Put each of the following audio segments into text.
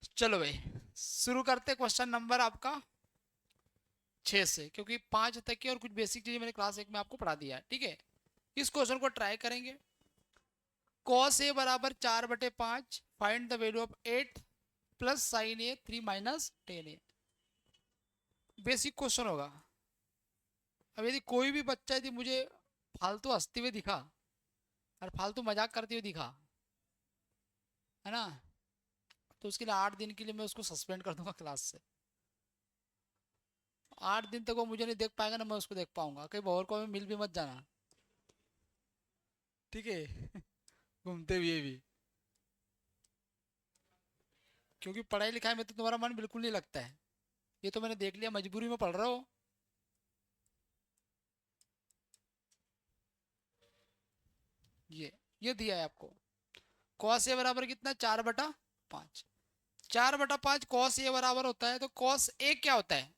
चलो भाई, शुरू करते क्वेश्चन नंबर आपका 6 से, क्योंकि 5 तक की और कुछ बेसिक चीजें मैंने क्लास 1 में आपको पढ़ा दिया है। ठीक है, इस क्वेश्चन को ट्राई करेंगे। cos a बराबर 4/5, find the value of 8 plus sign A 3 - 10 a। Basic question होगा। अब यदि कोई भी बच्चा यदि मुझे फालतू हंसते हुए दिखा और फालतू मजाक करते हुए दिखा, है ना, तो उसके लिए 8 दिन के लिए मैं उसको सस्पेंड कर दूंगा क्लास से। 8 दिन तक वो मुझे नहीं देख पाएगा ना मैं उसको देख पाऊंगा। कहीं और को मिल भी मत जाना। ठीक है घूमते हुए भी, क्योंकि पढ़ाई लिखाई में तो तुम्हारा मन बिल्कुल नहीं लगता है। ये तो मैंने देख लिया, मजबूरी में पढ़ रहा हो। ये दिया है आपको। कॉस ए बराबर कितना, 4/5। 4/5 कॉस ए बराबर होता है, तो कॉस ए क्या होता है,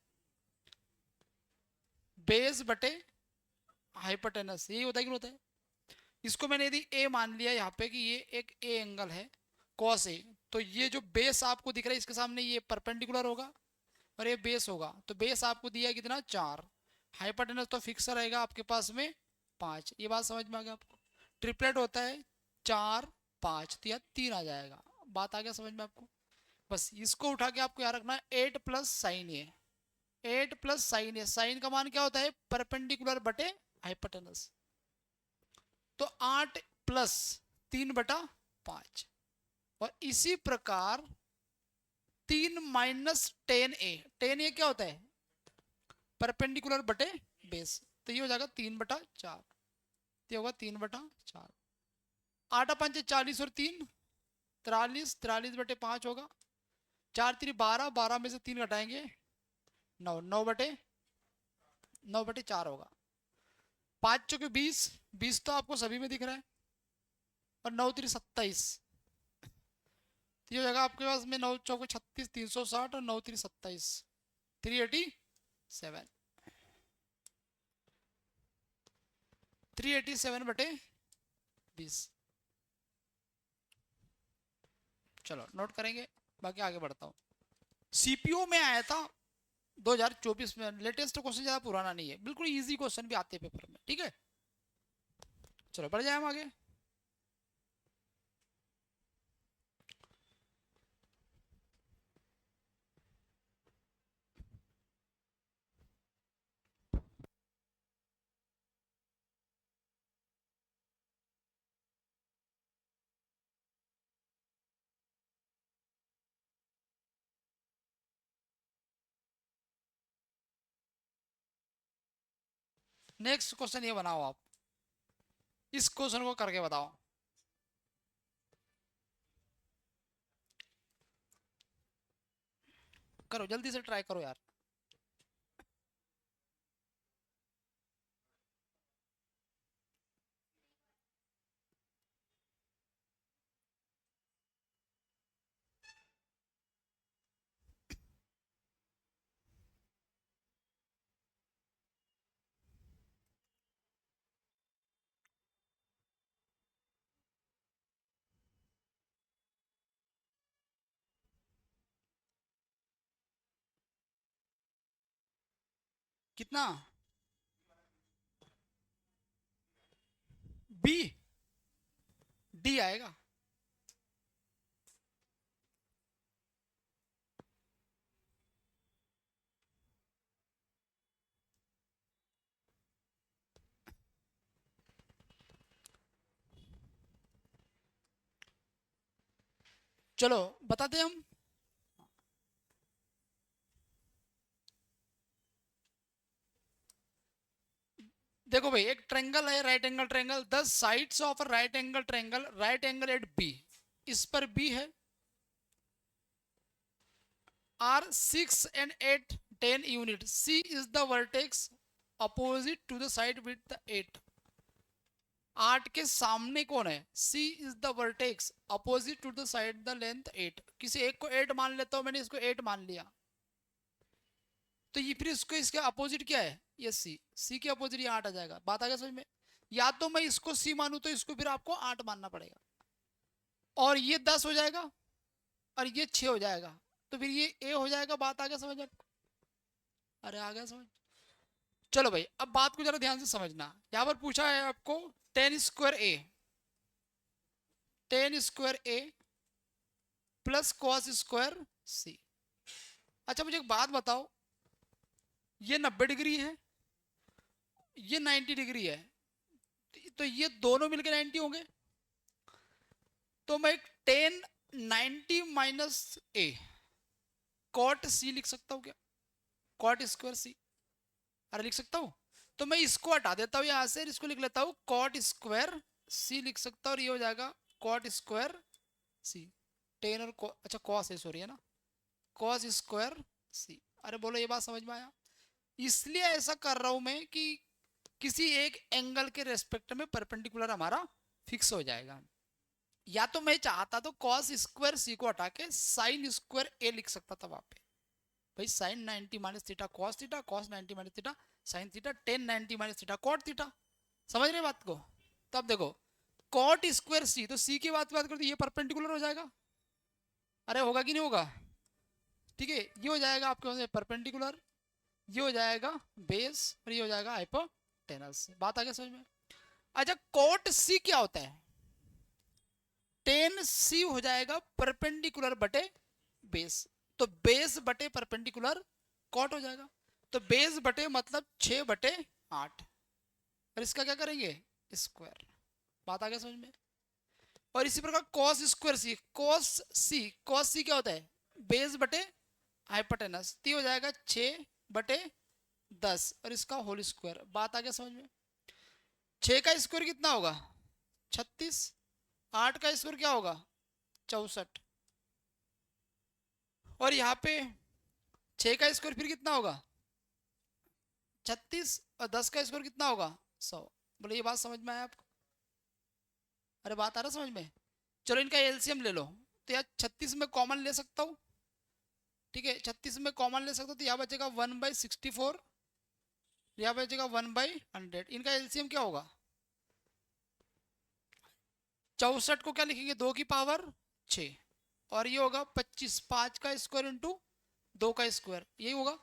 बेस बटे हाइपोटेनस। यही होता है कि नहीं होता है। इसको मैंने यदि ए मान लिया यहाँ पे कि ये एक ए एंगल है कॉस ए, तो ये जो बेस आपको दिख रहा है इसके सामने ये परपेंडिकुलर होगा और ये बेस होगा। तो बेस आपको दिया है कितना, 4। हाइपोटेनस तो फिक्स रहेगा आपके पास में 5। ये बात समझ में आ गया आपको। ट्रिपलेट होता है 4 5, तो यह 3 आ जाएगा। बात आ गया समझ में आपको। बस इसको उठा के आपको यहाँ रखना है 8 प्लस साइन ए। 8 प्लस साइन ए, साइन का मान क्या होता है, परपेंडिकुलर बटे हाइपोटेनस। तो 8 प्लस 3/5। और इसी प्रकार 3 - 10 a। 10 a क्या होता है, परपेंडिकुलर बटे बेस। तो ये हो जाएगा 3/4। ये होगा 3/4। 8 × 5 = 40 और 3 43। 43/5 होगा। 4 × 3 = 12। 12 में से 3 घटाएंगे 9। 9/4 होगा। 5 × 4 = 20। 20 तो आपको सभी में दिख रहा है। और 9 × 3 = 27। तो ये हो जाएगा आपके पास में 9 × 4 = 36, 360 और 9 × 3 = 27, 387। 387/20। चलो नोट करेंगे, बाकी आगे बढ़ता हूँ। सीपीओ में आया था 2024 में। लेटेस्ट क्वेश्चन ज्यादा पुराना नहीं है, बिल्कुल इजी क्वेश्चन भी आते हैं पेपर में। ठीक है, चलो बढ़ जाए हम आगे। नेक्स्ट क्वेश्चन ये बनाओ आप, इस क्वेश्चन को करके बताओ। करो जल्दी से, ट्राई करो यार। कितना, बी, डी आएगा। चलो बताते हैं हम। देखो भाई, एक ट्रेंगल है, right angle triangle. The sides of right angle triangle, right angle at B, इस पर बी है, are 6 and 8 10 unit. C is the vertex opposite to the side with the 8। 8 के सामने कौन है, C is the vertex opposite to the side the length 8। किसी एक को 8 मान लेता हूं, मैंने इसको 8 मान लिया, तो ये फिर इसको, इसके अपोजिट क्या है, ये सी। सी के अपोजिट ये 8 आ जाएगा। बात आ गया समझ में। या तो मैं इसको सी मानू तो इसको फिर आपको 8 मानना पड़ेगा, और ये 10 हो जाएगा। और ये 6 हो जाएगा, तो फिर ये ए हो जाएगा। बात आ गया समझ आपको? अरे आ गया समझ? चलो भाई, अब बात को जरा ध्यान से समझना। यहाँ पर पूछा है आपको टेन स्क्वायर ए, टेन स्क्वायर ए प्लस कॉस स्क्वायर सी। अच्छा मुझे एक बात बताओ, ये 90 डिग्री है, ये 90 डिग्री है, तो ये दोनों मिलकर 90 होंगे। तो मैं टेन 90 माइनस ए कॉट सी लिख सकता हूँ क्या? कॉट स्क्वायर सी, अरे लिख सकता हूँ। तो मैं इसको हटा देता हूँ यहाँ से, इसको लिख लेता हूँ कॉट स्क्वायर सी लिख सकता हूँ, और ये हो जाएगा कॉट स्क्वायर सी। टेन और अच्छा कॉस है, सॉरी है ना, कॉस स्क्वायर सी। अरे बोलो ये बात समझ में आया? इसलिए ऐसा कर रहा हूं मैं कि किसी एक एंगल के रेस्पेक्ट में परपेंडिकुलर हमारा फिक्स हो जाएगा। या तो मैं चाहता तो कॉस स्क्वायर सी को हटा के साइन स्क्वायर ए लिख सकता था वहां पे। भाई sine 90 minus theta cos theta, cos 90 minus theta sine theta, tan 90 minus theta cot theta. समझ रहे बात को? तब देखो कॉट स्क्वायर सी, तो सी की बात करते ये परपेंडिकुलर हो जाएगा। अरे होगा कि नहीं होगा? ठीक है, ये हो जाएगा आपके परपेंडिकुलर, ये हो जाएगा बेस, और ये हो जाएगा हाइपोटेनस। बात आ गया समझ में? अच्छा कोट सी क्या होता है? टेन सी हो जाएगा परपेंडिकुलर बटे बेस, तो बेस बटे परपेंडिकुलर कॉट हो जाएगा। तो बेस बटे मतलब 6/8, और इसका क्या करेंगे? स्क्वायर। बात आ गया समझ में? और इसी प्रकार कॉस स्क्वायर सी, कॉस सी क्या होता है? बेस बटे हाइपोटेनस, तो हो जाएगा 6/10, और इसका होल स्क्वायर। बात आ गया समझ में? 6 का स्क्वायर कितना होगा? 36। 8 का स्क्वायर क्या होगा? 64। और यहाँ पे 6 का स्क्वायर फिर कितना होगा? 36। और 10 का स्क्वायर कितना होगा? 100। बोले ये बात समझ में आया आपको? अरे बात आ रहा समझ में? चलो इनका एलसीएम ले लो। तो यार 36 में कॉमन ले सकता हूँ, ठीक है, 36 में कॉमन ले सकता हूँ, तो यहाँ बचेगा 1/64, यहाँ बचेगा 1/100। इनका एलसीएम क्या होगा? 64 को क्या लिखेंगे? 2 की पावर 6, और ये होगा 25, 5 का स्क्वायर इंटू 2 का स्क्वायर, यही होगा।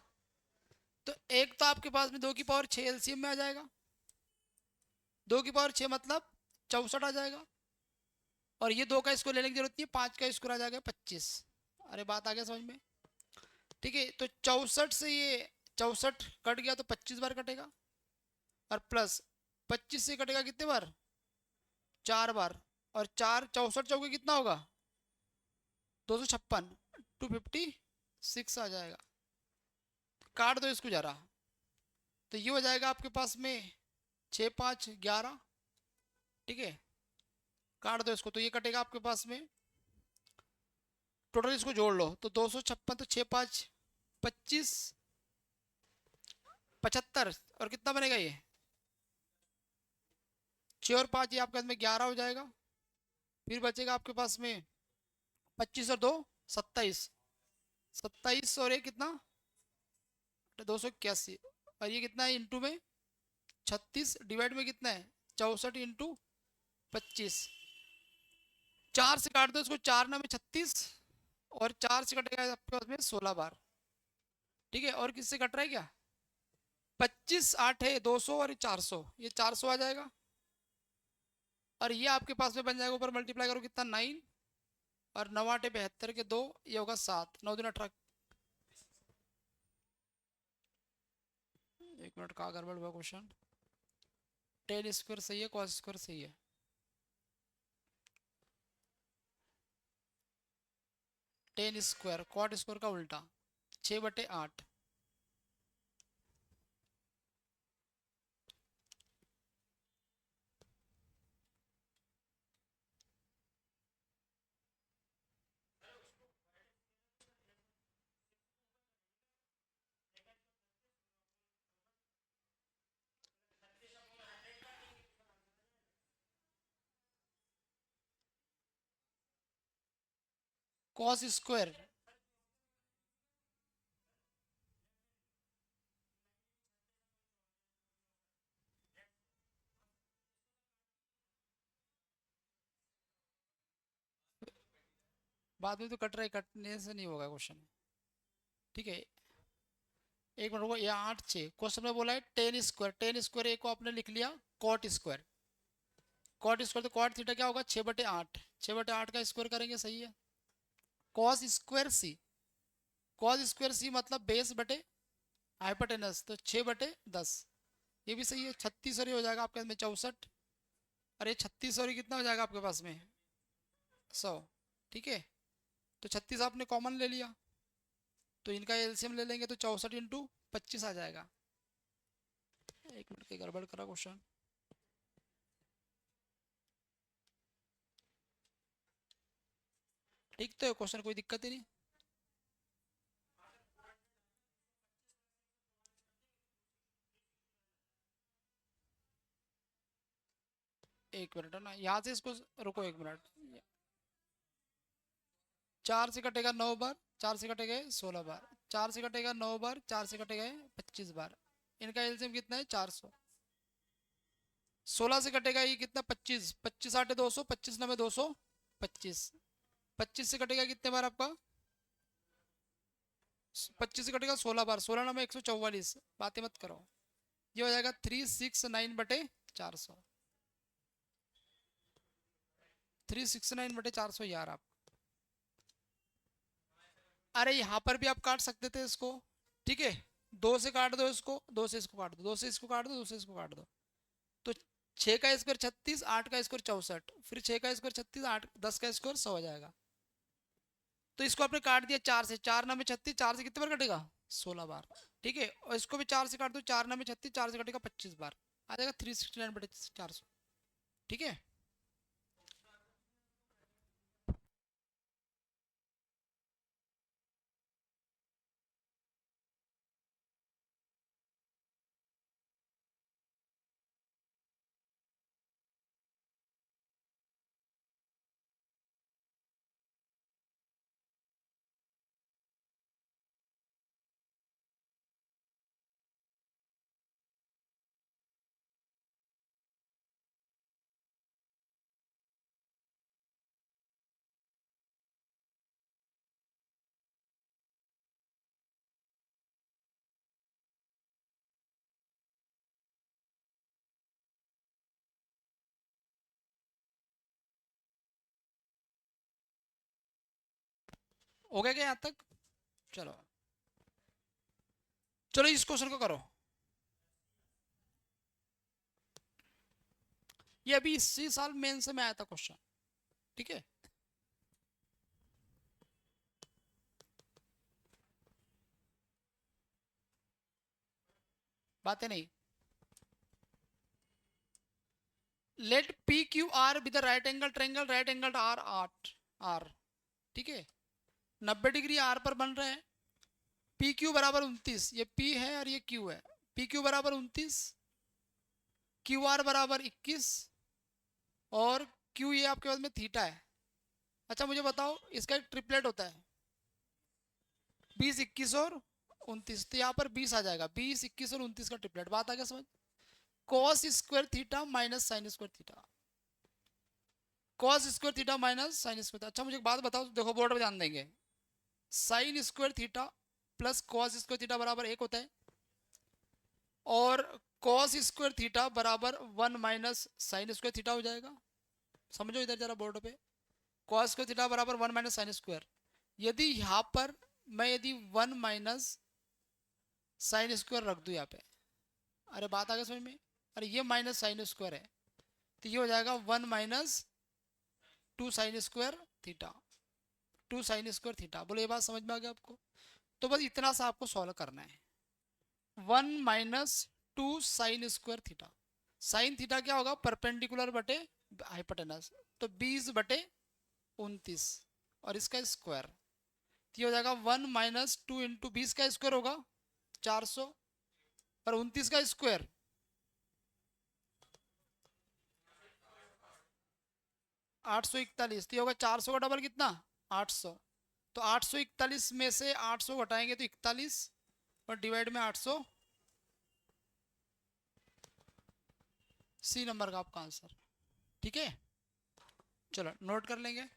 तो एक तो आपके पास में 2 की पावर 6 एलसीएम में आ जाएगा, 2 की पावर 6 मतलब 64 आ जाएगा, और ये 2 का स्क्वायर लेने की जरूरत नहीं है, 5 का स्क्वायर आ जाएगा 25। अरे बात आ गया समझ में? ठीक है, तो 64 से ये 64 कट गया तो 25 बार कटेगा, और प्लस 25 से कटेगा कितने बार? 4 बार, और 4 64 चौके कितना होगा? 256, 256 आ जाएगा। काट दो इसको जरा, तो ये हो जाएगा आपके पास में 6×5=11, ठीक है, काट दो इसको, तो ये कटेगा आपके पास में, टोटल इसको जोड़ लो तो 256, तो 6×5=25, 75, और कितना बनेगा ये? 6 और 5, ये आपके पास में 11 हो जाएगा। फिर बचेगा आपके पास में 25 और 2 27, 27 और एक कितना? 281, और ये कितना है इंटू में 36, डिवाइड में कितना है? 64 इंटू 25। 4 से काट दो इसको, 4×9 = 36, और 4 से कटेगा आपके पास में 16 बार, ठीक है। और किससे कट रहा है क्या? 25 8 है 200, और 400, ये 400 आ जाएगा, और ये आपके पास में बन जाएगा, ऊपर मल्टीप्लाई करो कितना? 9, और 9×8 = 72 के 2, ये होगा 7, 9×2 = 18। 1 मिनट, कहाँ गड़बड़ हुआ क्वेश्चन? टेन स्क्वायर सही है, कॉस स्क्वायर सही है? टेन स्क्वायर कॉट स्क्वायर का उल्टा, 6/8। कॉस स्क्वायर बाद में तो कट रहा है, कटने से नहीं होगा क्वेश्चन। ठीक है, एक मिनट को, ये 8 6 क्वेश्चन में बोला है टेन स्क्वायर, टेन स्क्वायर ए को आपने लिख लिया कॉट स्क्वायर, कॉट स्क्वायर तो कॉट थीटा क्या होगा 6/8, 6/8 का स्क्वायर करेंगे, सही है। कॉस स्क्वायर सी, कॉस स्क्वायर सी मतलब बेस बटे हाइपोटेनस, तो 6/10, ये भी सही है। 36 और ये हो जाएगा आपके पास में 64, अरे 36 और ये कितना हो जाएगा आपके पास में 100। ठीक है, तो 36 आपने कॉमन ले लिया, तो इनका एलसीएम ले लेंगे तो 64 × 25 आ जाएगा। एक मिनट के गड़बड़ करा क्वेश्चन। ठीक तो है क्वेश्चन, कोई दिक्कत ही नहीं। एक मिनट है ना, यहाँ से इसको रुको एक मिनट। 4 से कटेगा 9 बार, 4 से कटेगा 16 बार, 4 से कटेगा 9 बार, 4 से कटेगा 25 बार, इनका एलसीएम कितना है 400। 16 से कटेगा ये कितना 25, 25 × 8 = 200, 25 × 9 = 225, 25 से कटेगा कितने बार आपका, 25 से कटेगा 16 बार, 16 × 9 = 144, बातें मत करो। ये हो जाएगा 369/400, 369/400 यार आप। अरे यहाँ पर भी आप काट सकते थे इसको, ठीक है, 2 से काट दो इसको, 2 से इसको काट दो, 2 से इसको काट दो, 2 से इसको काट दो, तो 6 का स्क्वायर 36, 8 का स्क्वायर 64, फिर 6 का स्क्वायर 36, 8 10 का स्क्वायर 100 हो जाएगा। तो इसको आपने काट दिया 4 से, 4 × 9 = 36, 4 से कितने बार कटेगा 16 बार। ठीक है, और इसको भी 4 से काट दो, 4 × 9 = 36, 4 से कटेगा 25 बार, आ जाएगा 369/400। ठीक है, हो गया क्या यहाँ तक? चलो, चलो इस क्वेश्चन को करो। ये अभी इसी साल मेंस में आया था क्वेश्चन। ठीक है, बातें नहीं। Let P Q R with right angle triangle, right angle R R R. ठीक है, 90 डिग्री आर पर बन रहे हैं। पी क्यू बराबर 29, ये पी है और ये क्यू है। पी क्यू बराबर 29, क्यू आर बराबर 21, और क्यू ये आपके पास में थीटा है। अच्छा मुझे बताओ, इसका एक ट्रिपलेट होता है 20 21 और 29, तो यहाँ पर 20 आ जाएगा, 20 21 और 29 का ट्रिपलेट। बात आ गया समझ? Cos square theta minus sine square theta, cos square theta minus sine square. अच्छा मुझे एक बात बताओ, देखो बोर्ड पे ध्यान देंगे, sine square theta plus cos square theta बराबर 1 होता है, और कॉस स्क्वायर थीटा बराबर 1 माइनस साइन स्क्वायर थीटा हो जाएगा। समझो इधर जरा बोर्ड पे, कॉस स्क्वायर थीटा बराबर 1 माइनस साइन स्क्वायर। यदि यहाँ पर मैं यदि 1 माइनस साइन स्क्वायर रख दूँ यहाँ पे, अरे बात आ गई समझ में, अरे ये माइनस साइन स्क्वायर है, तो ये हो जाएगा 1 minus 2 sine square theta, 2 sine square theta. बोलो ये बात समझ में आ गया आपको? तो बस इतना सा आपको सॉल्व करना है, 1 minus 2 sine square theta. Sine theta क्या होगा, परपेंडिकुलर बटे हाइपोटेनस, तो 20/29, और इसका स्क्वायर, तो ये हो जाएगा 1 माइनस 2 इंटू 20 का स्क्वायर होगा 400, और 29 का स्क्वायर 841, तो ये होगा 400 का डबल कितना 800, तो 841 में से 800 घटाएंगे तो 41, और डिवाइड में 800, सी नंबर का आपका आंसर। ठीक है, चलो नोट कर लेंगे।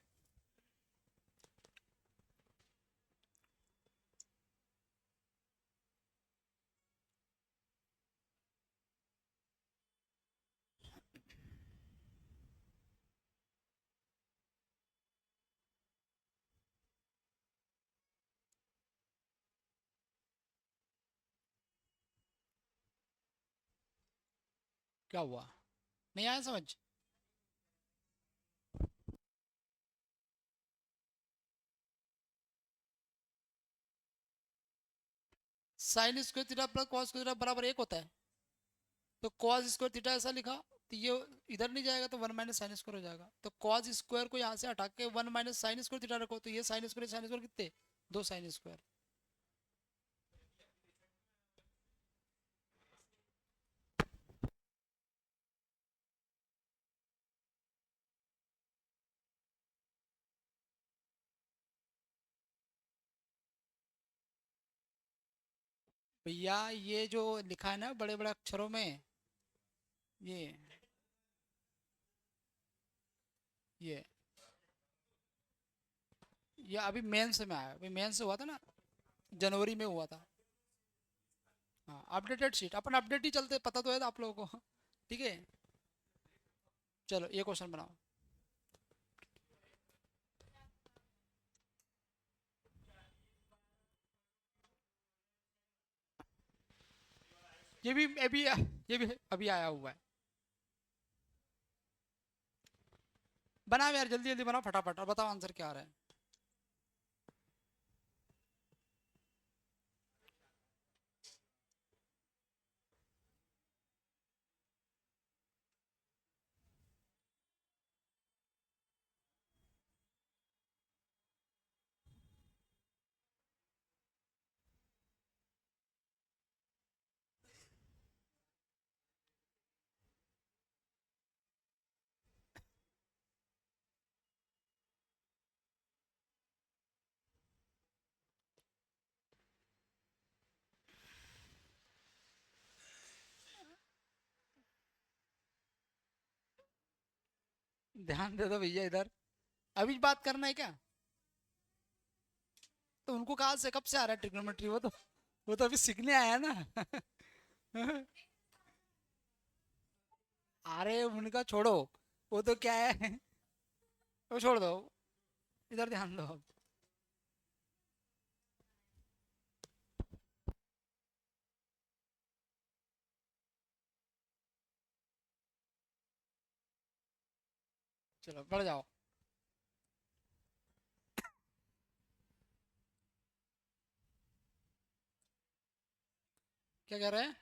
क्या हुआ, नहीं आया समझ? Sine square theta plus cos square theta बराबर एक होता है, तो कॉस स्क्वायर थीटा ऐसा लिखा, तो ये इधर नहीं जाएगा तो वन माइनस साइन स्क्वायर हो जाएगा, तो कॉस स्क्वायर को यहाँ से हटा के one minus sine square theta रखो, तो ये साइन स्क्वायर कितने, दो साइन स्क्वायर। भैया ये जो लिखा है ना बड़े बड़े अक्षरों में, ये ये ये अभी मेंस में आया, अभी मेंस हुआ था ना, जनवरी में हुआ था। हाँ अपडेटेड शीट, अपन अपडेट ही चलते, पता तो है आप लोगों को। ठीक है, चलो ये क्वेश्चन बनाओ। ये भी अभी आया हुआ है। बनाओ यार, जल्दी जल्दी बनाओ फटाफट, और बताओ आंसर क्या आ रहा है। ध्यान दे दो भैया इधर, अभी बात करना है क्या? तो उनको कहाँ से कब से आ रहा है ट्रिग्नोमेट्री, वो तो अभी सीखने आया है ना। अरे उनका छोड़ो, वो तो क्या है, वो छोड़ दो, इधर ध्यान दो अब। चलो बढ़ जाओ। क्या कह रहे हैं?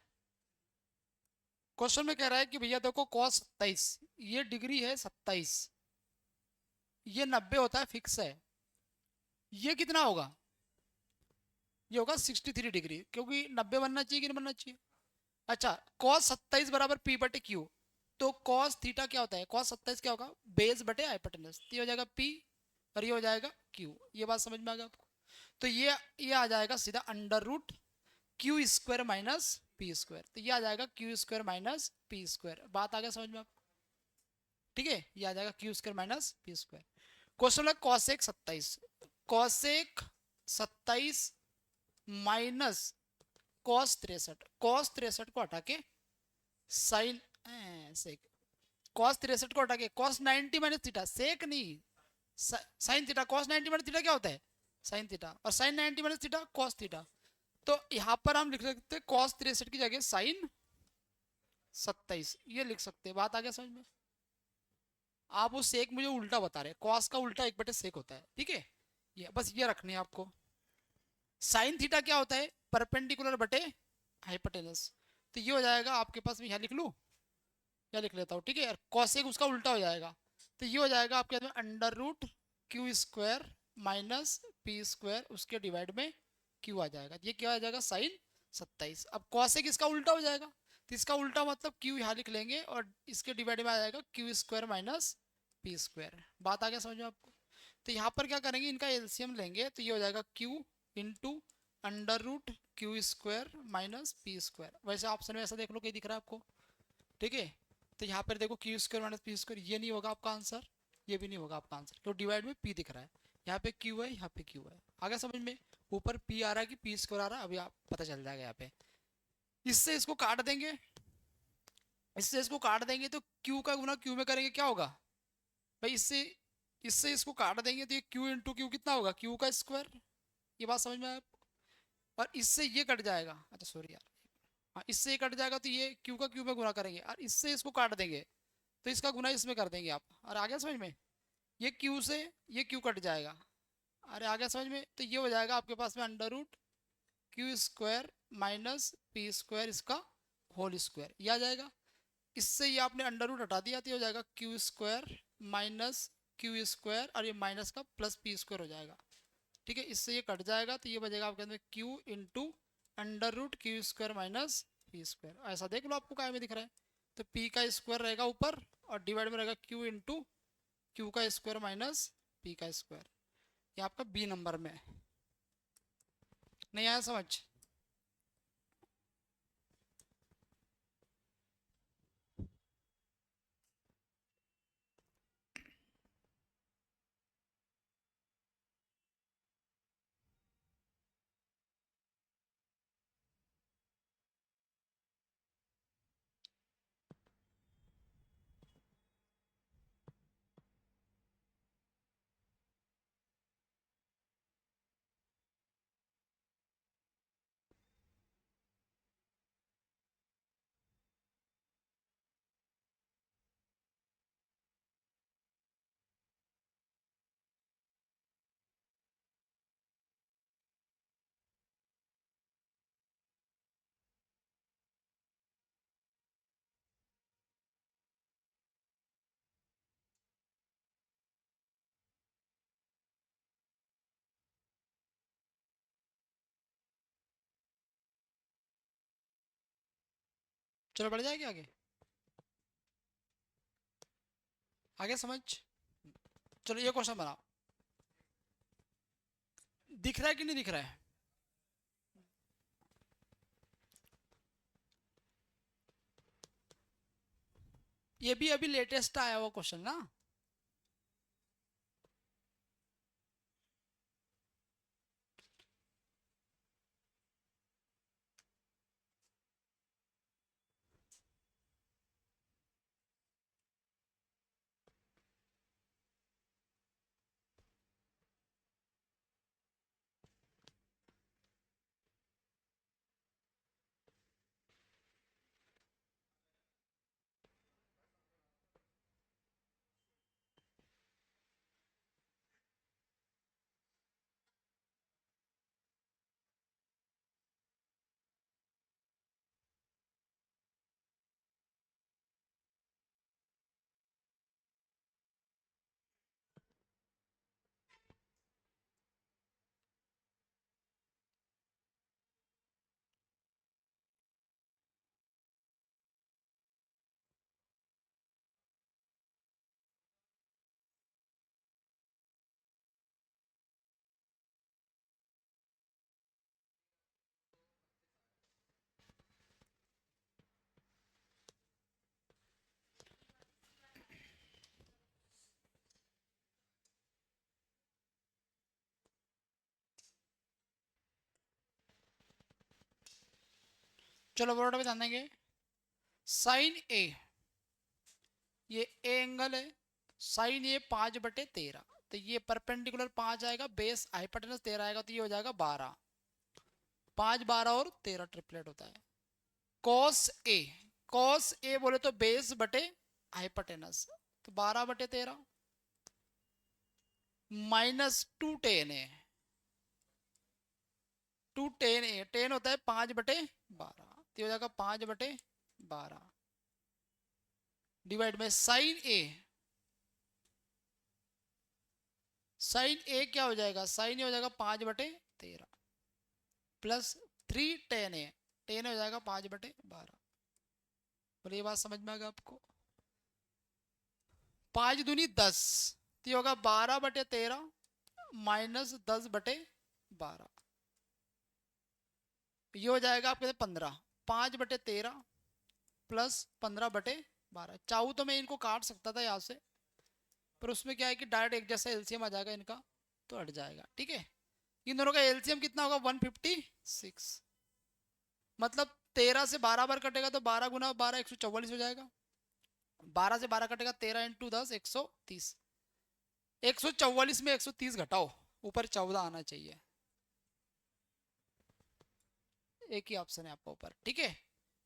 क्वेश्चन में कह रहा है कि भैया देखो cos 27, ये डिग्री है 27, ये 90 होता है फिक्स है, ये कितना होगा, ये होगा 63 डिग्री, क्योंकि 90 बनना चाहिए कि नहीं बनना चाहिए। अच्छा, cos 27 बराबर p बटे क्यू, तो cos थीटा क्या होता है, cos 27 क्या होगा, बेस बटे हाइपोटेनस, तो ये हो जाएगा p और ये हो जाएगा q। ये बात समझ में आ गया आपको? तो ये आ जाएगा सीधा under root Q square minus P square, तो ये आ जाएगा Q square minus P square. बात आ गया समझ में आपको? ठीक है, ये आ जाएगा Q square minus P square. Question है कॉसेक 27, कॉसेक 27 माइनस कॉस 63 को हटा के साइन सेक, कॉस 63 को हटा के कॉस 90 माइनस थीटा, सेक नहीं, sine theta, cos 90 minus theta क्या होता है, साइन थीटा, और sine 90 minus theta cos theta. तो यहाँ पर हम लिख सकते हैं कॉस 63 की जगह साइन 27, ये लिख सकते हैं। बात आ गया समझ में? आप वो सेक मुझे उल्टा बता रहे हैं, कॉस का उल्टा एक बटे सेक होता है, ठीक है, ये बस ये रखनी है आपको। साइन थीटा क्या होता है, परपेंडिकुलर बटे हाइपोटेनस, तो ये हो जाएगा आपके पास में, यहाँ लिख लूँ या लिख लेता हूँ, ठीक है, कॉसेक उसका उल्टा हो जाएगा, तो ये हो जाएगा आपके पास में under root Q square minus P square, उसके डिवाइड में क्यू आ जाएगा, ये क्या आ जाएगा साइन 27। अब कॉसेक इसका उल्टा हो जाएगा, तो इसका उल्टा मतलब क्यू यहाँ लिख लेंगे और इसके डिवाइड में आ जाएगा Q square minus P square. बात आ गया समझ में आपको? तो यहाँ पर क्या करेंगे, इनका एलसीएम लेंगे, तो ये हो जाएगा Q into under root Q square minus P square. वैसे ऑप्शन में ऐसा देख लो कहीं दिख रहा है आपको? ठीक है, तो यहाँ पर देखो Q square minus P square, ये नहीं होगा आपका आंसर, ये भी नहीं होगा आपका आंसर, क्यों डिवाइड में पी दिख रहा है, यहाँ पे क्यू है, यहाँ पे क्यू है। आगे समझ में? ऊपर पी आ रहा है कि पी स्क्वायर आ रहा है, अभी आप पता चल जाएगा यहाँ पे। इससे इसको काट देंगे, इससे इसको काट देंगे, तो क्यू का गुना क्यू में करेंगे क्या होगा भाई, इससे इससे इसको काट देंगे, तो ये क्यू इंटू क्यू कितना होगा, क्यू का स्क्वायर। ये बात समझ में आया? और इससे ये कट जाएगा, अच्छा सॉरी यार, हाँ, इससे ये कट जाएगा तो ये क्यू का क्यू में गुना करेंगे और इससे इसको काट देंगे तो इसका गुना इसमें कर देंगे आप। और आ गया समझ में? ये क्यू से ये क्यू कट जाएगा। अरे आ गया समझ में? तो ये हो जाएगा आपके पास में under root Q square minus P square इसका होल स्क्वायर, ये आ जाएगा। इससे ये आपने अंडर रूट हटा दिया तो ये हो जाएगा Q square minus Q square और ये माइनस का प्लस पी स्क्वायर हो जाएगा। ठीक है, इससे ये कट जाएगा तो ये बचेगा आपके अंदर Q into under root Q square minus P square. ऐसा देख लो आपको काय में दिख रहा है। तो पी का स्क्वायर रहेगा ऊपर और डिवाइड में रहेगा क्यू इंटू क्यू का स्क्वायर माइनस पी का स्क्वायर। ये आपका बी नंबर में है। नहीं आया समझ? चलो बढ़ जाएगी आगे। आगे समझ? चलो ये क्वेश्चन बनाओ। दिख रहा है कि नहीं दिख रहा है? ये भी अभी लेटेस्ट आया हुआ क्वेश्चन ना। चलो बोर्ड पे ध्यान देंगे। साइन ए, ये ए एंगल है। साइन ए 5/13, तो ये परपेंडिकुलर 5 आएगा, बेस हाइपोटेनस 13 आएगा, तो ये हो जाएगा 12। 5 12 और 13 ट्रिपलेट होता है। कॉस ए, कॉस ए बोले तो बेस बटे हाइपोटेनस, तो 12/13 माइनस 2 tan ए। 2 tan ए, टेन होता है 5/12, तो ये हो जाएगा 5/12 डिवाइड में साइन ए। साइन ए क्या हो जाएगा? साइन ए हो जाएगा 5/13 प्लस 3 tan ए, टेन हो जाएगा 5/12। बोले ये बात समझ में आ गया आपको? 5 दूनी 10, तो ये होगा 12/13 माइनस 10/12, ये हो जाएगा आपके 15। 5/13 प्लस 15/12। चाहूँ तो मैं इनको काट सकता था यहाँ से, पर उसमें क्या है कि डायरेक्ट एक जैसा एलसीएम आ जाएगा इनका, तो हट जाएगा। ठीक है, इन दोनों का एलसीएम कितना होगा? 156। मतलब 13 से 12 बार कटेगा तो 12 गुना 12 144 हो जाएगा। 12 से 12 कटेगा, 13 इंटू 10 130। 144 में 130 घटाओ, ऊपर 14 आना चाहिए। एक ही ऑप्शन है आपका ऊपर। ठीक है,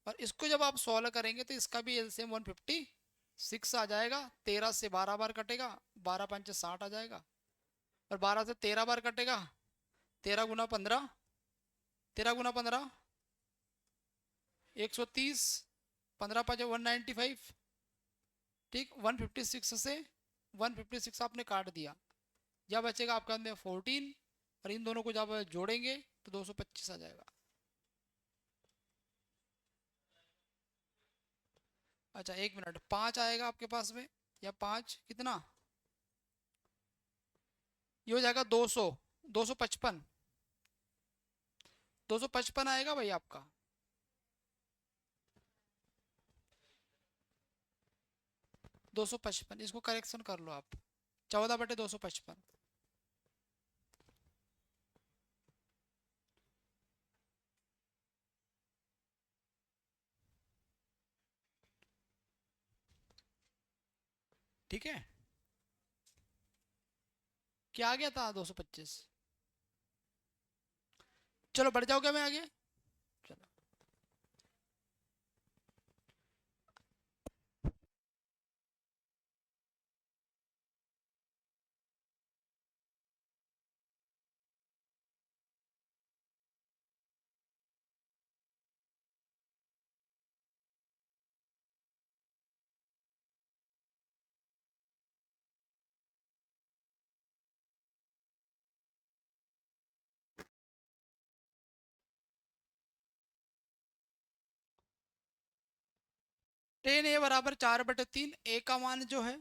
और इसको जब आप सॉल्व करेंगे तो इसका भी एलसीएम 156 आ जाएगा। 13 से 12 बार कटेगा, 12 पंचे 60 आ जाएगा। और 12 से 13 बार कटेगा, 13 गुना 15, 13 गुना 15 130, 15 पाँच 195। ठीक, 156 से 156 आपने काट दिया, या बचेगा आपका अंदर 14, और इन दोनों को जब जोड़ेंगे तो 225 आ जाएगा। अच्छा एक मिनट, 5 आएगा आपके पास में, या 5 कितना, ये हो जाएगा 200, 255, 255 आएगा भाई आपका। 255, इसको करेक्शन कर लो आप, 14/255। ठीक है, क्या आ गया था 225। चलो बढ़ जाओगे मैं आगे। चलो टेन ए बराबर 4/3, ए का मान जो है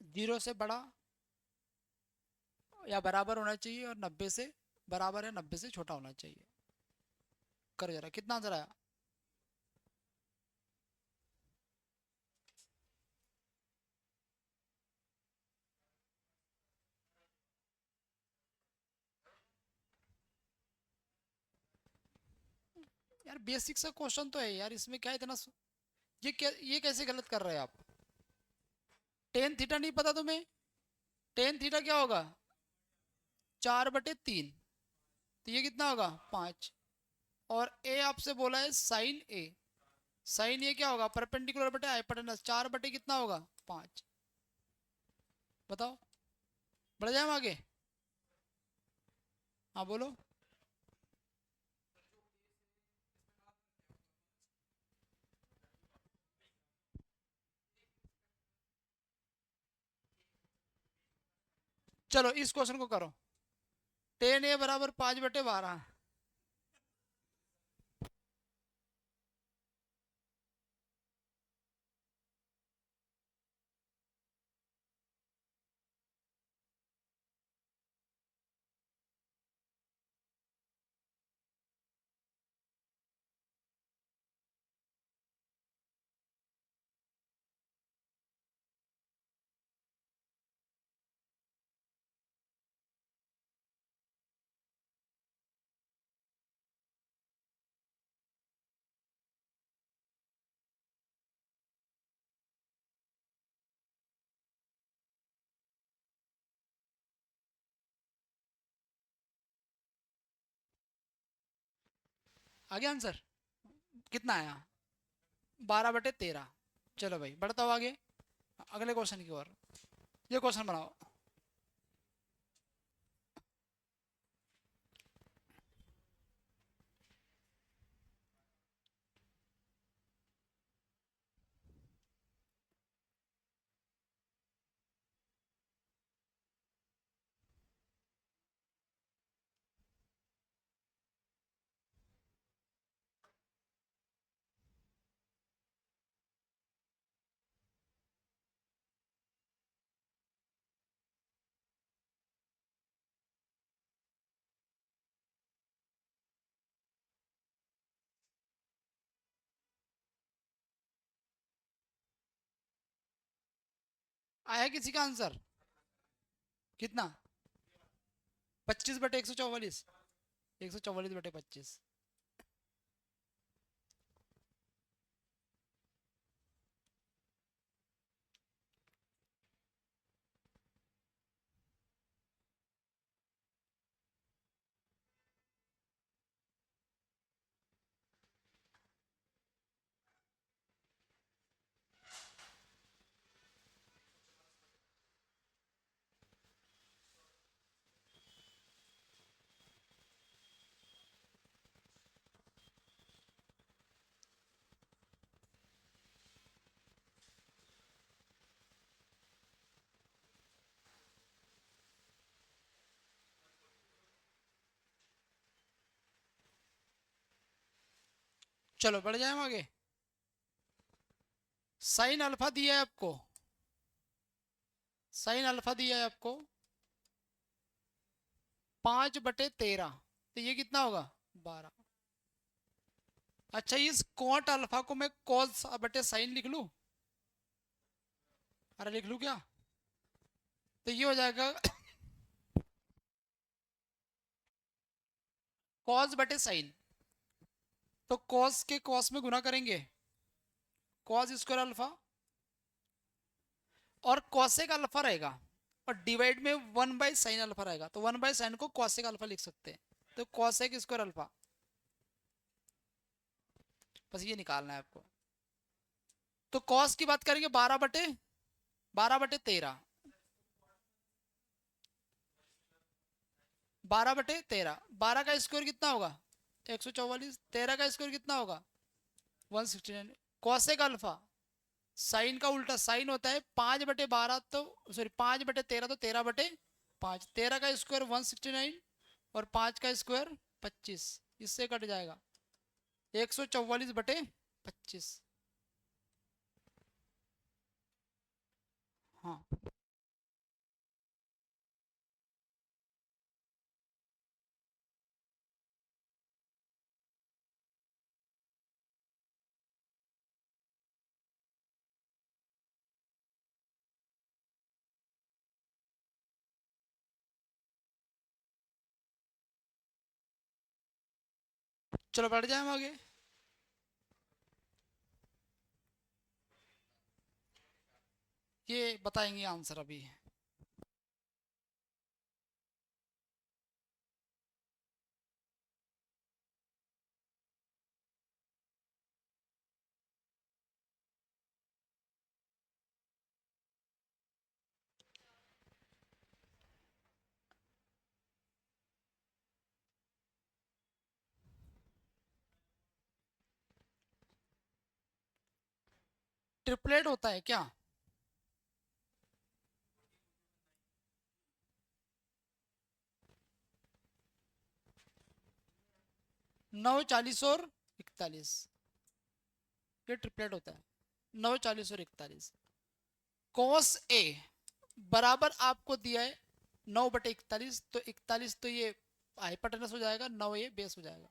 0 से बड़ा या बराबर होना चाहिए, और 90 से बराबर या 90 से छोटा होना चाहिए। करो जरा, कितना आंसर आया। यार बेसिक सा क्वेश्चन तो है यार, इसमें क्या इतना ये क्या, ये कैसे गलत कर रहे हैं आप। टेन थीटा नहीं पता तुम्हें, टेन थीटा क्या होगा, 4/3, तो ये कितना होगा 5। और ए आपसे बोला है साइन ए, साइन ए क्या होगा, परपेंडिकुलर बटे हाइपोटेनस, 4 बटे कितना होगा 5। बताओ, बढ़ जाए हम आगे। हाँ बोलो। चलो इस क्वेश्चन को करो, टेन ए बराबर 5/12। आगे आंसर कितना आया, 12/13। चलो भाई बढ़ता हूँ आगे, अगले क्वेश्चन की ओर। ये क्वेश्चन बनाओ। आया किसी का आंसर, कितना, 25/144, 144/25। चलो बढ़ जाए हम आगे। साइन अल्फा दिया है आपको, साइन अल्फा दिया है आपको 5/13, तो ये कितना होगा 12। अच्छा इस कॉट अल्फा को मैं कॉस बटे साइन लिख लूं, अरे लिख लूं क्या, तो ये हो जाएगा कॉस बटे साइन, तो कॉस के कॉस में गुना करेंगे कॉस स्क्वायर अल्फा, और कॉसेक अल्फा रहेगा, और डिवाइड में 1/sin अल्फा रहेगा, तो 1/sin को कॉसेक अल्फा लिख सकते हैं, तो कॉसेक स्क्वायर अल्फा, बस ये निकालना है आपको। तो कॉस की बात करेंगे 12/13, 12/13, 12 का स्क्वायर कितना होगा 144, 13 का स्क्वायर कितना होगा 169, कॉसेक अल्फा साइन का उल्टा साइन होता है 5/12, तो सॉरी 5/13 तो 13/5, 13 का स्क्वायर 169 और 5 का स्क्वायर 25, इससे कट जाएगा 144/25। हाँ चलो बढ़ जाए हम आगे। ये बताएंगे आंसर अभी। ट्रिपलेट होता है क्या, 9, 40 और 41, ये ट्रिपलेट होता है 9, 40 और 41। कॉस ए बराबर आपको दिया है 9/41, तो 41 तो ये हाइपोटेनस हो जाएगा, 9 ये बेस हो जाएगा,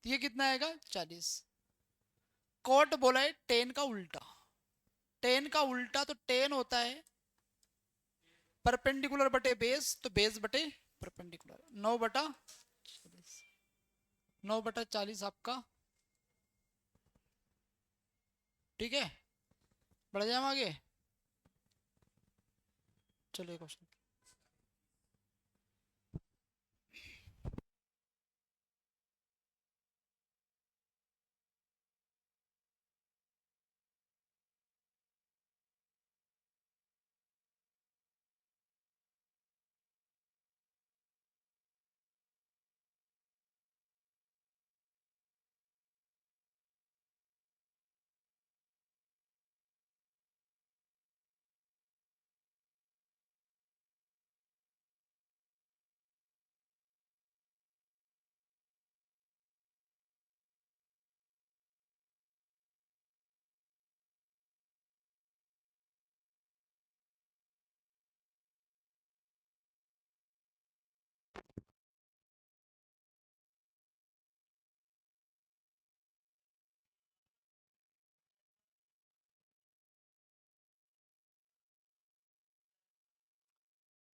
तो ये कितना आएगा 40। कॉट बोला है टेन का उल्टा, टेन का उल्टा तो टेन होता है परपेंडिकुलर बटे बेस, तो बेस बटे परपेंडिकुलर, 9/40, 9/40 आपका, ठीक है। बढ़ जाए हम आगे। चलो एक क्वेश्चन,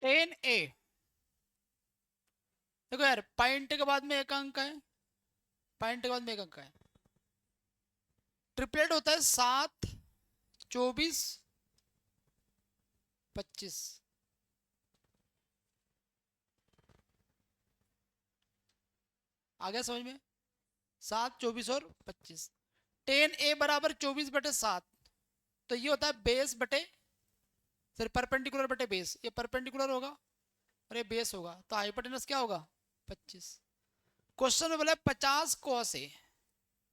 टेन ए, देखो यार पॉइंट के बाद में एक अंक है, पॉइंट के बाद में एक अंक है, ट्रिपलेट होता है 7, 24, 25, आ गया समझ में, 7, 24 और 25। टेन ए बराबर 24/7, तो ये होता है बेस बटे सर परपेंडिकुलर बटे बेस, ये परपेंडिकुलर होगा और ये बेस होगा, तो हाइपोटेनस क्या होगा 25। क्वेश्चन में बोला 50 cos A,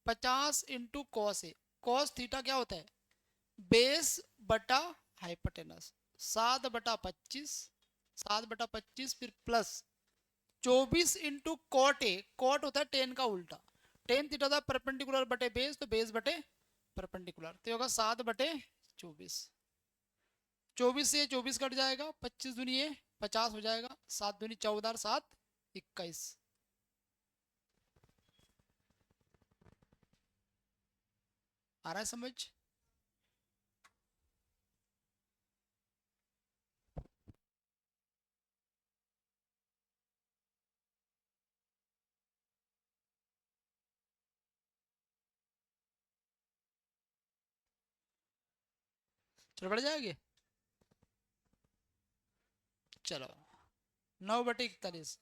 50 into cos A, cos theta क्या होता है बेस बटा हाइपोटेनस, 7/25, 7/25 फिर plus 24 into cot A, cot होता है टेन का उल्टा, टेन थीटा था परपेंडिकुलर बटे बेस, तो बेस बटे परपेंडिकुलर, तो ये होगा 7/24। 24 से 24 कट जाएगा, 25 दूनी 50 हो जाएगा, 7 दूनी 14, 7 21। आ रहा है समझ? चलो बढ़ जाएगी। चलो 9/41।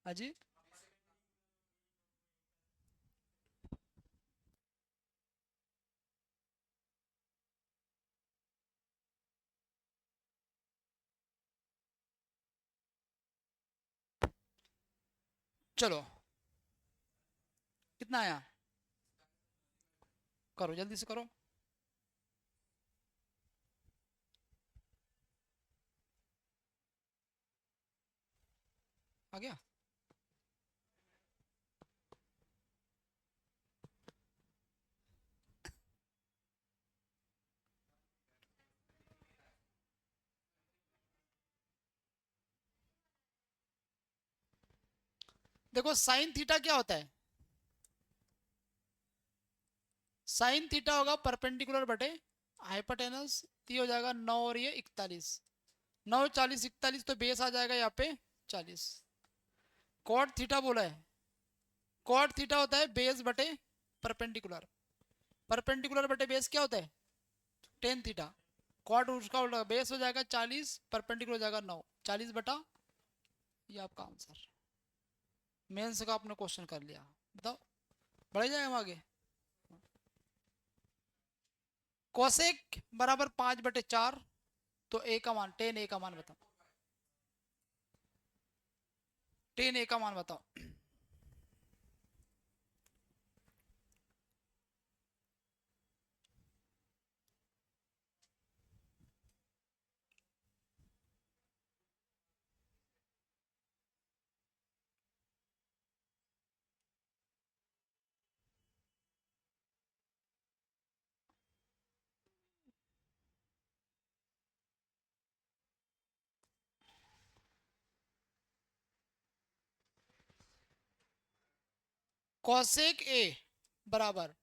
हाँ जी। चलो कितना आया, करो जल्दी से करो। आ गया। देखो साइन थीटा क्या होता है, साइन थीटा होगा परपेंडिकुलर बटे हाइपोटेनस, तो ये हो जाएगा 9 और ये 41, 9 40 41, तो बेस आ जाएगा यहाँ पे 40। कॉट थीटा बोला है, कॉट थीटा होता है बेस बटे परपेंडिकुलर, परपेंडिकुलर बटे बेस क्या होता है, टेन थीटा। कॉट उसका उल्टा, बेस हो जाएगा 40, परपेंडिकुलर हो जाएगा 9, 40 बटा, ये आपका आंसर। मेंस का आपने क्वेश्चन कर लिया, बताओ बढ़ जाए हम आगे। कोसेक बराबर 5/4, तो ए का मान, टेन ए का मान बताओ, टेन ए का मान बताओ। कोसेक ए बराबर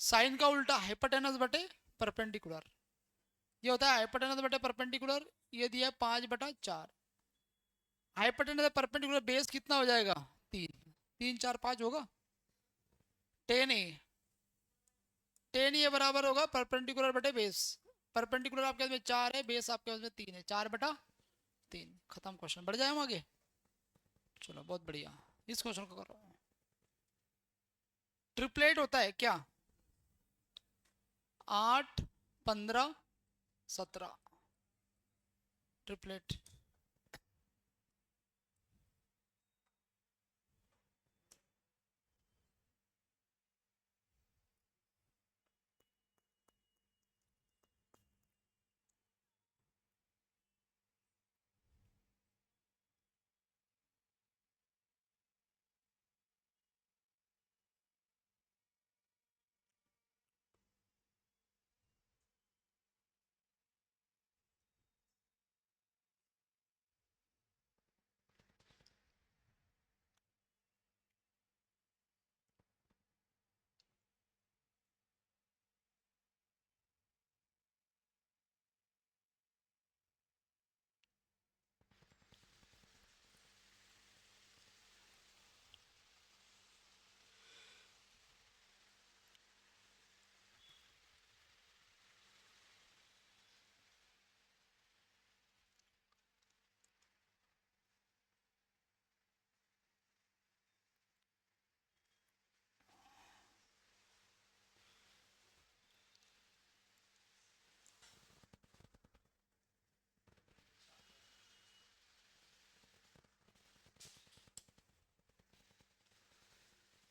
साइन का उल्टा हाइपोटेनस बटे परपेंडिकुलर, ये होता है हाइपोटेनस बटे परपेंडिकुलर, ये दिया है 5/4। हाइपोटेनस परपेंडिकुलर बेस कितना हो जाएगा, 3, 3 4 5 होगा, टेन ए, टेन ए बराबर होगा परपेंडिकुलर बटे बेस, परपेंडिकुलर आपके में 4 है, बेस आपके में 3 है, 4/3। खत्म क्वेश्चन, बढ़ जाए हम आगे। चलो बहुत बढ़िया, इस क्वेश्चन को करो। ट्रिपलेट होता है क्या, 8 15 17, ट्रिपलेट।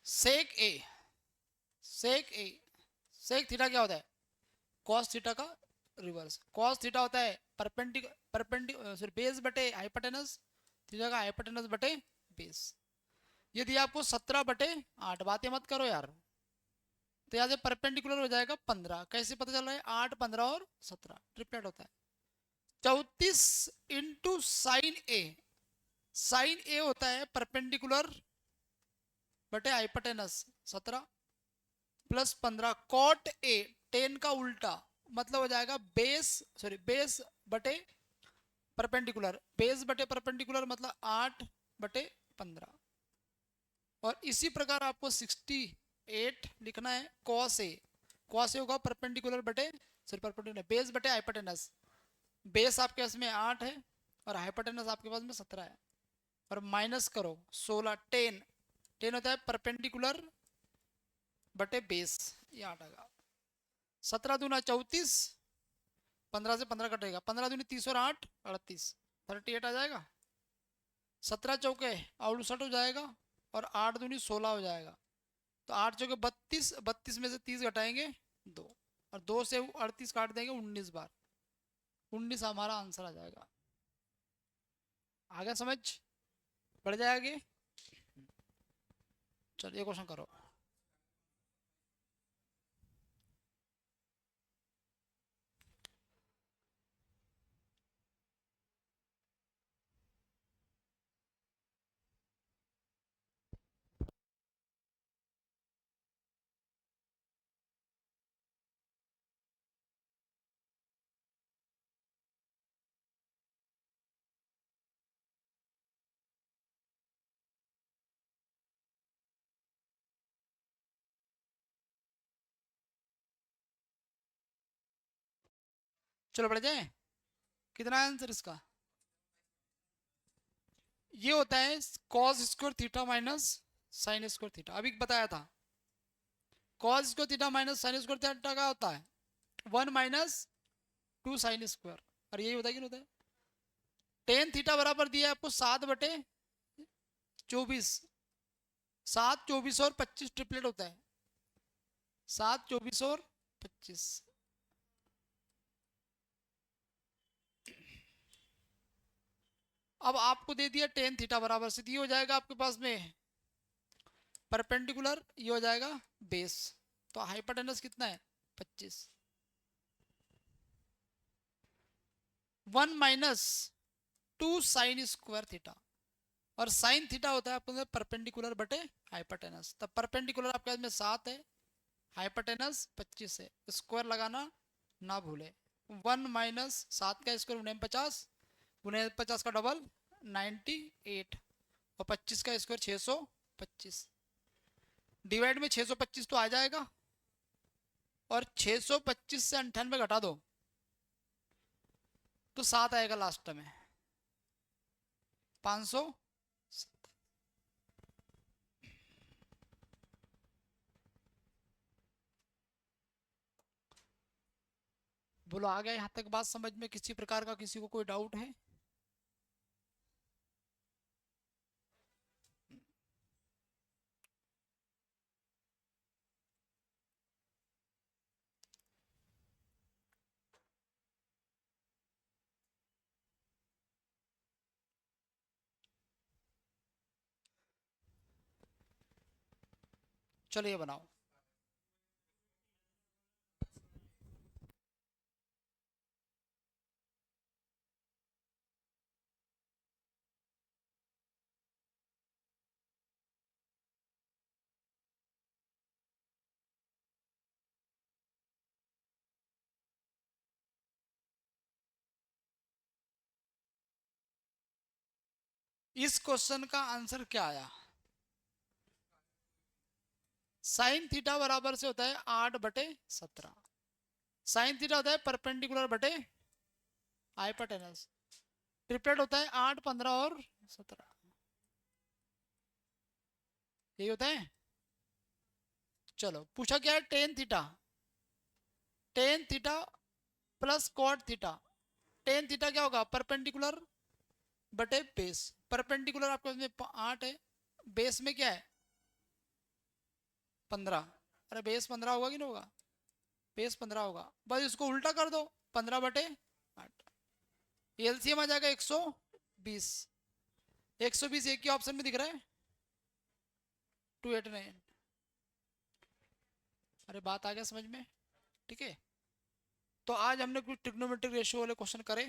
सेक ए, सेक ए, सेक थीटा क्या होता है, कॉस थीटा का रिवर्स। कॉस थीटा होता है परपेंडिकुलर बेस बटे हाइपोटेनस, थीटा का हाइपोटेनस बटे बेस। यदि आपको 17/8, बातें मत करो यार, तो यहाँ से परपेंडिकुलर हो जाएगा 15। कैसे पता चल रहा है? 8, 15 और 17 ट्रिपलेट होता है। 34 इंटू साइन ए, साइन ए होता है परपेंडिकुलर बटे हाइपोटेनस 17 प्लस 15 कॉट ए, 10 का उल्टा, मतलब हो जाएगा बेस बटे परपेंडिकुलर, बेस बटे परपेंडिकुलर मतलब 8/15। और इसी प्रकार आपको 68 लिखना है कॉस ए, कॉस ए होगा परपेंडिकुलर बटे परपेंडिकुलर बेस बटे हाइपोटेनस। बेस आपके पास में 8 है और हाइपोटेनस आपके पास में 17 है, और माइनस करो 16, 10 होता है परपेंडिकुलर बटे बेस, ये 8 आएगा। 17 दूना 34, 15 से 15 कटेगा, 15 दूनी 30 और 8 38, 38 आ जाएगा। 17 चौके 68 हो जाएगा, और 8 दूनी 16 हो जाएगा। तो 8 चौके 32, 32 में से 30 घटाएंगे 2, और 2 से 38 काट देंगे 19 बार, 19 हमारा आंसर आ जाएगा। आगे समझ बढ़ जाएगा। चलिए क्वेश्चन करो। चलो बढ़ जाए। कितना आंसर इसका? ये होता है cos square theta minus sine square theta. अभी बताया था cos square theta minus sine square theta का होता है 1 माइनस 2 साइन स्क्वायर, और यही होता है कि नहीं होता है? टेन थीटा बराबर दिया है आपको 7/24, 7, 24 और 25 ट्रिपलेट होता है, 7, 24 और 25। अब आपको दे दिया टेन थीटा बराबर से, ये हो जाएगा आपके पास में परपेंडिकुलर, ये हो जाएगा बेस। तो हाइपोटेनस कितना है? 25। 1 माइनस 2 साइन स्क्वायर थीटा, और साइन थीटा होता है आपके परपेंडिकुलर बटे हाइपोटेनस। तब परपेंडिकुलर आपके पास में 7 है, हाइपोटेनस 25 है, स्क्वायर लगाना ना भूले। 1 माइनस 7 का स्क्वायर 49, 49 का डबल 98, और 25 का स्क्वायर 625, डिवाइड में 625 तो आ जाएगा, और 625 से 98 घटा दो तो 7 आएगा लास्ट में, 500। बोलो आ गया यहाँ तक बात समझ में? किसी प्रकार का किसी को कोई डाउट है? चलो ये बनाओ। इस क्वेश्चन का आंसर क्या आया? साइन थीटा बराबर से होता है 8/17। साइन थीटा होता है परपेंडिकुलर बटे हाइपोटेनस, ट्रिपलेट होता है 8, 15 और 17, यही होता है। चलो पूछा क्या है? Tan theta, tan theta plus cot theta. Tan theta क्या होगा? परपेंडिकुलर बटे बेस। परपेंडिकुलर आपके पास में 8 है, बेस में क्या है? 15। अरे बेस 15 होगा कि नहीं होगा? बेस 15 होगा, बस इसको उल्टा कर दो, 15/8। एलसीएम आ जाएगा 120। 120 एक ही ऑप्शन में दिख रहा है 289। अरे बात आ गया समझ में? ठीक है, तो आज हमने कुछ ट्रिग्नोमेट्रिक रेशियो वाले क्वेश्चन करे।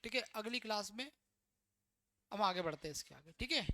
ठीक है, अगली क्लास में हम आगे बढ़ते हैं इसके आगे। ठीक है।